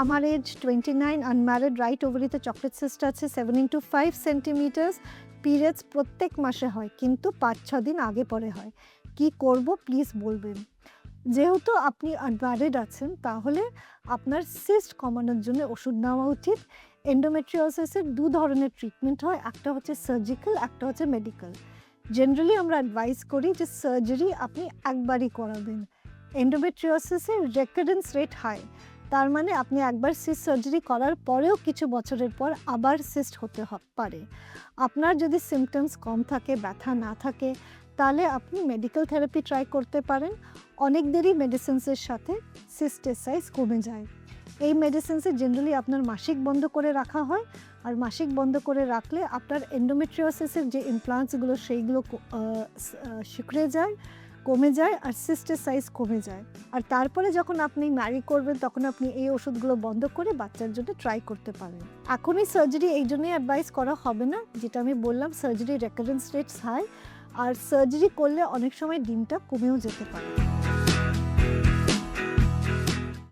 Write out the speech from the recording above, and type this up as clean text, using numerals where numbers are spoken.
আমার age 29, unmarried, right ওভারিতে chocolate cyst আছে 7 x 5 সেন্টিমিটার্স। পিরিয়ডস প্রত্যেক মাসে হয়, কিন্তু 5-6 দিন আগে পরে হয়। কি করব প্লিজ বলবেন। যেহেতু আপনি আনম্যারিড আছেন, তাহলে আপনার সিস্ট কমানোর জন্য ওষুধ নেওয়া উচিত। এন্ডোমেট্রিওসিসের 2 ধরনের ট্রিটমেন্ট হয়, একটা হচ্ছে সার্জিক্যাল, একটা হচ্ছে মেডিকেল। জেনারেলি আমরা অ্যাডভাইস করি যে সার্জারি আপনি একবারই করাবেন। এন্ডোমেট্রিওসিসের রেকারেন্স রেট হাই, তার মানে আপনি একবার সিস্ট সার্জারি করার পরেও কিছু বছরের পর আবার সিস্ট হতে পারে। আপনার যদি সিমটমস কম থাকে, ব্যথা না থাকে, তাহলে আপনি মেডিকেল থেরাপি ট্রাই করতে পারেন। অনেক দেরি মেডিসিনসের সাথে সিস্টের সাইজ কমে যায়। এই মেডিসিনসে জেনারেলি আপনার মাসিক বন্ধ করে রাখা হয়, আর মাসিক বন্ধ করে রাখলে আপনার এন্ডোমেট্রিওসিসের যে ইমপ্লান্টসগুলো সেইগুলো শুকরে যায়, কমে যায়, আর সিস্টের সাইজ কমে যায়। আর তারপরে যখন আপনি ম্যারি করবেন, তখন আপনি এই ওষুধগুলো বন্ধ করে বাচ্চার জন্য ট্রাই করতে পারেন। এখনই সার্জারি এই জন্যই অ্যাডভাইস করা হবে না, যেটা আমি বললাম, সার্জারি রেকারেন্স রেটস হাই, আর সার্জারি করলে অনেক সময় দিনটা কমেও যেতে পারে।